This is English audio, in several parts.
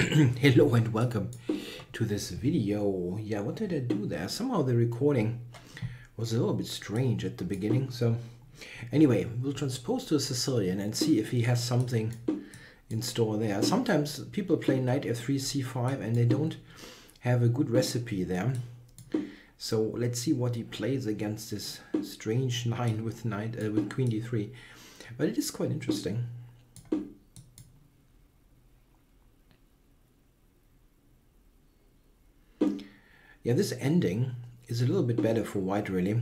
Hello and welcome to this video. Yeah, what did I do there? Somehow the recording was a little bit strange at the beginning. So anyway, we'll transpose to a Sicilian and see if he has something in store there. Sometimes people play knight f3 c5 and they don't have a good recipe there. So let's see what he plays against this strange line with with queen d3. But it is quite interesting. Yeah, this ending is a little bit better for white, really.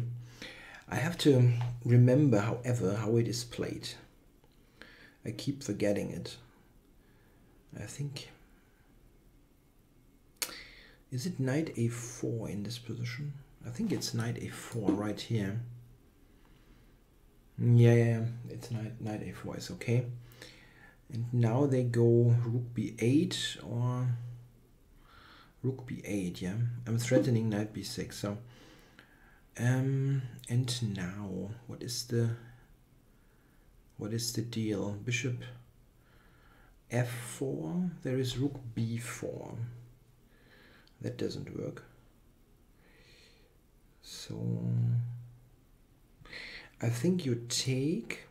I have to remember, however, how it is played. I keep forgetting it. I think... Is it knight a4 in this position? I think it's knight a4 right here. Yeah, it's knight a4 is okay. And now they go rook b8 or... Rook b8, yeah. I'm threatening knight b6, so and now what is the deal? Bishop f4. There is rook b4. That doesn't work. So I think you take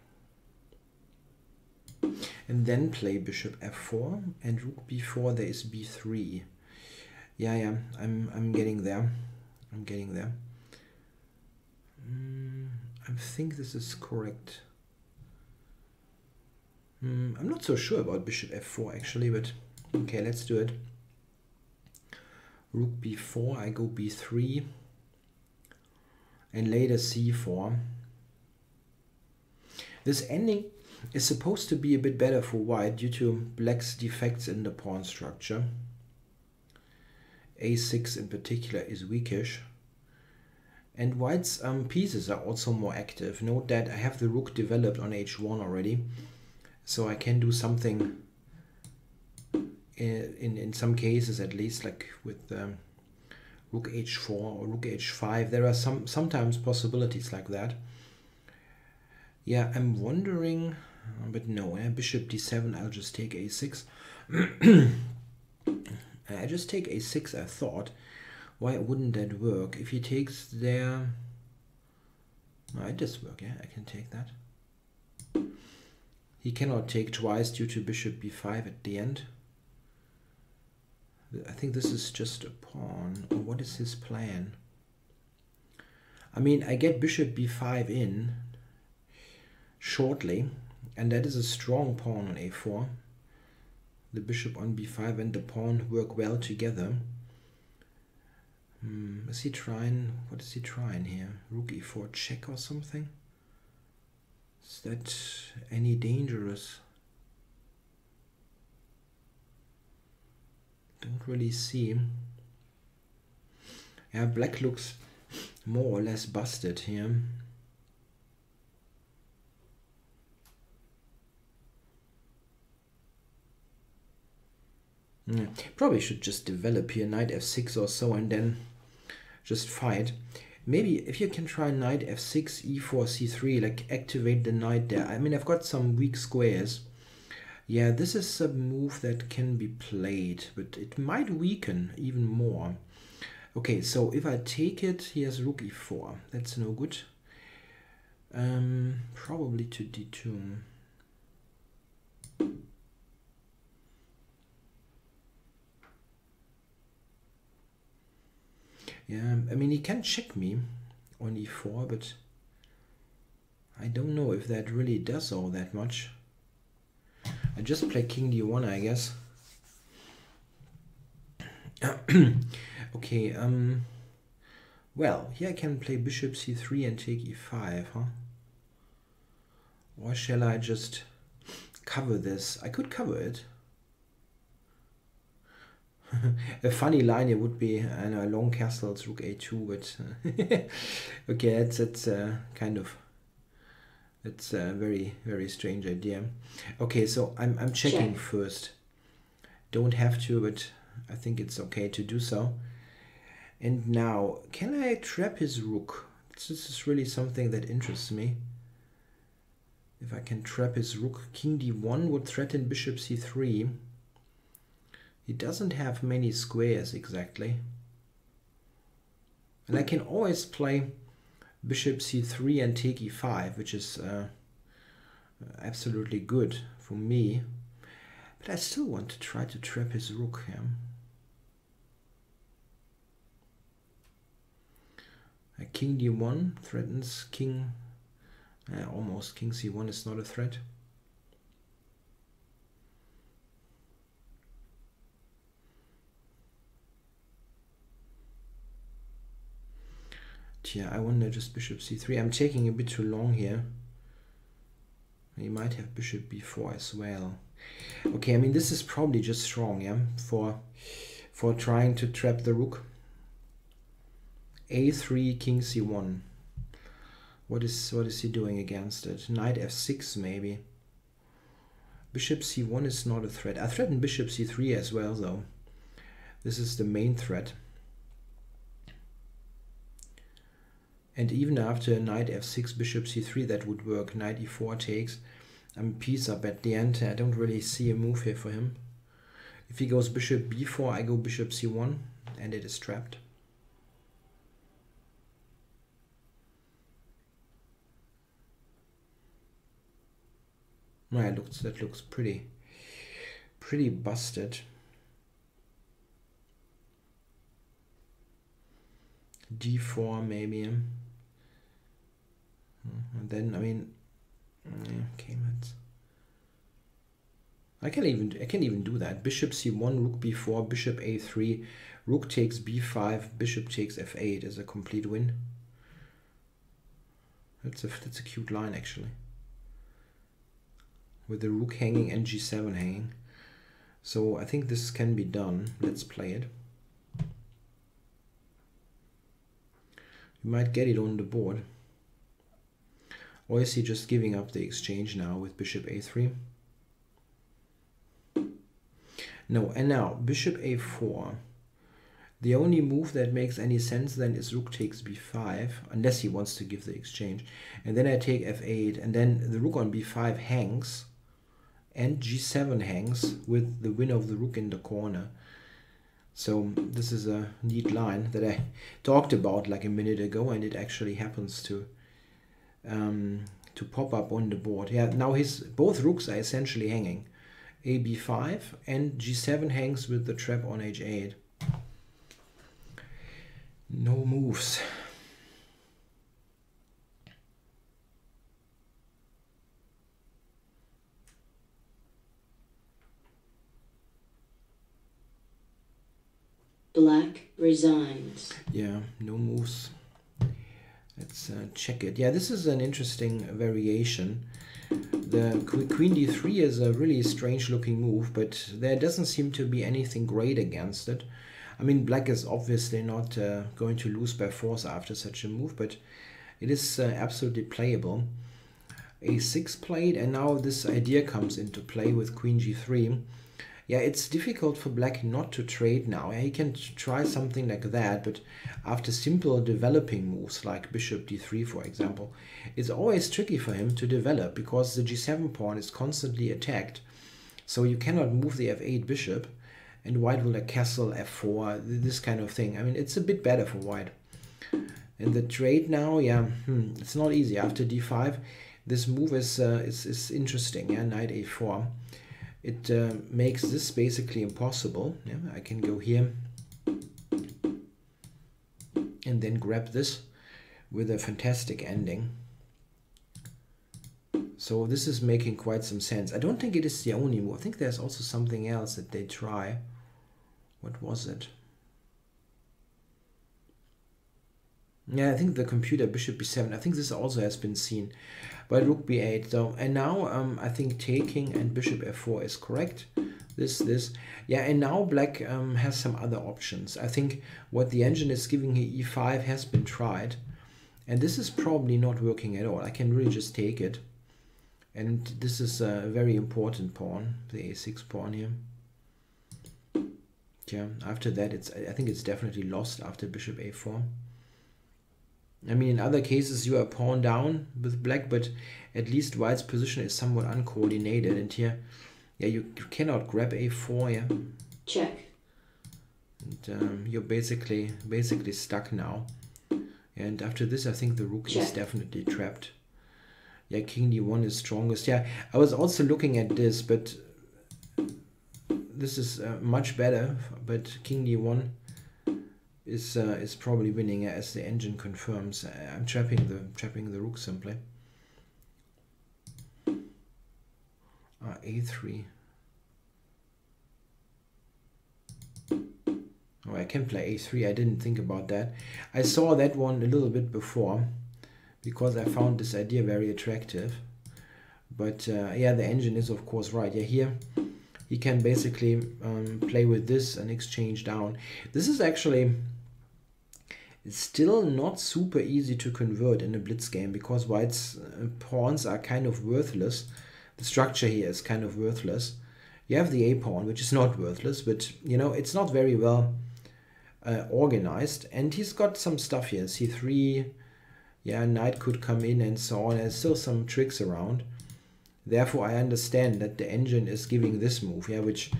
and then play bishop f4 and rook b4. There is b3. Yeah, I'm getting there. I'm getting there. I think this is correct. I'm not so sure about bishop f4 actually, but okay, let's do it. Rook b4, I go b3, and later c4. This ending is supposed to be a bit better for white due to black's defects in the pawn structure. a6 in particular is weakish, and white's pieces are also more active. Note that I have the rook developed on h1 already, so I can do something in some cases, at least, like with rook h4 or rook h5. There are sometimes possibilities like that. Yeah, I'm wondering, but no, bishop d7, I'll just take a6. I just take a6, I thought. Why wouldn't that work? If he takes there... No, it does work, yeah, I can take that. He cannot take twice due to bishop b5 at the end. I think this is just a pawn. Or what is his plan? I mean, I get bishop b5 in shortly, and that is a strong pawn on a4. The bishop on b5 and the pawn work well together. Is he trying? What is he trying here? Rook e4 check or something? Is that any dangerous? Don't really see. Yeah, black looks more or less busted here. Probably should just develop here, knight f6 or so, and then just fight. Maybe if you can try knight f6, e4, c3, like activate the knight there. I mean, I've got some weak squares. Yeah, this is a move that can be played, but it might weaken even more. Okay, so if I take it, he has rook e4. That's no good. Probably to d2. Yeah, I mean, he can check me on e4, but I don't know if that really does all that much. I just play king d1, I guess. Okay, well, here I can play bishop c3 and take e5, huh? Or shall I just cover this? I could cover it. A funny line it would be, I know, long castles, rook a2, but okay, that's kind of, it's a very, very strange idea. Okay, so I'm checking first. Don't have to, but I think it's okay to do so. And now, can I trap his rook? This is really something that interests me. If I can trap his rook, king d1 would threaten bishop c3. He doesn't have many squares exactly. And I can always play bishop c3 and take e5, which is absolutely good for me. But I still want to try to trap his rook here. King d1 threatens king, almost king c1 is not a threat. Yeah, I wonder just bishop c3. I'm taking a bit too long here. He might have bishop b4 as well. Okay, I mean this is probably just strong, yeah, for trying to trap the rook. a3 king c1. What is he doing against it? Knight f6 maybe. Bishop c1 is not a threat. I threaten bishop c3 as well though. This is the main threat. And even after knight f6, bishop c3, that would work. Knight e4 takes. I'm piece up at the end. I don't really see a move here for him. If he goes bishop b4, I go bishop c1, and it is trapped. Right, that looks pretty busted. d4 maybe. And then I mean, okay, I can even do that. Bishop c1, rook b4, bishop a3, rook takes b5, bishop takes f8 is a complete win. That's a cute line actually, with the rook hanging and g7 hanging. So I think this can be done. Let's play it. You might get it on the board. Or is he just giving up the exchange now with bishop a3? No, and now bishop a4. The only move that makes any sense then is rook takes b5, unless he wants to give the exchange. And then I take f8, and then the rook on b5 hangs, and g7 hangs with the win of the rook in the corner. So this is a neat line that I talked about like a minute ago, and it actually happens to pop up on the board. Yeah, now both rooks are essentially hanging. A b5 and g7 hangs with the trap on h8. No moves. Black resigns. Yeah, no moves. Let's check it. Yeah, this is an interesting variation. The queen d3 is a really strange looking move, but there doesn't seem to be anything great against it. I mean, black is obviously not going to lose by force after such a move, but it is absolutely playable. a6 played, and now this idea comes into play with queen g3. Yeah, it's difficult for black not to trade now. He can try something like that, but after simple developing moves like bishop d3, for example, it's always tricky for him to develop because the g7 pawn is constantly attacked. So you cannot move the f8 bishop, and white will castle f4, this kind of thing. I mean, it's a bit better for white. And the trade now, yeah, it's not easy. After d5, this move is interesting. Yeah, knight a4. It makes this basically impossible. Yeah, I can go here and then grab this with a fantastic ending. So this is making quite some sense. I don't think it is the only move. I think there's also something else that they try. What was it? Yeah, I think the computer bishop b7. I think this also has been seen. But rook b8. So, and now I think taking and bishop f4 is correct. This. Yeah, and now black has some other options. I think what the engine is giving here, e5, has been tried. And this is probably not working at all. I can really just take it. And this is a very important pawn, the a6 pawn here. Yeah, after that, I think it's definitely lost after bishop a4. I mean, in other cases, you are pawn down with black, but at least white's position is somewhat uncoordinated. And here, yeah, you cannot grab a4, yeah. Check. And you're basically stuck now. And after this, I think the rook is definitely trapped. Yeah, king d1 is strongest. Yeah, I was also looking at this, but this is much better. But king d1 is probably winning, as the engine confirms. I'm trapping the rook simply. A3. Oh, I can play a3. I didn't think about that. I saw that one a little bit before because I found this idea very attractive. But yeah, the engine is of course right. Yeah, here he can basically play with this and exchange down. This is actually, it's still not super easy to convert in a blitz game because white's pawns are kind of worthless. The structure here is kind of worthless. You have the a pawn, which is not worthless, but you know, it's not very well organized. And he's got some stuff here. C3, yeah, knight could come in and so on. There's still some tricks around. Therefore, I understand that the engine is giving this move, yeah, which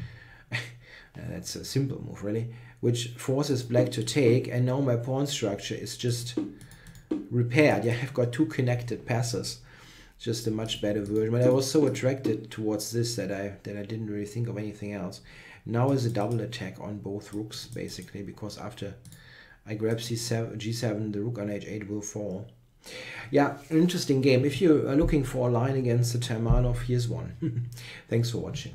that's a simple move really, which forces black to take. And now my pawn structure is just repaired. Yeah, I've got two connected passes. Just a much better version. But I was so attracted towards this that I didn't really think of anything else. Now is a double attack on both rooks basically, because after I grab G7, the rook on H8 will fall. Yeah, interesting game. If you are looking for a line against the Taimanov, here's one. Thanks for watching.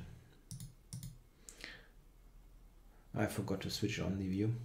I forgot to switch on the view.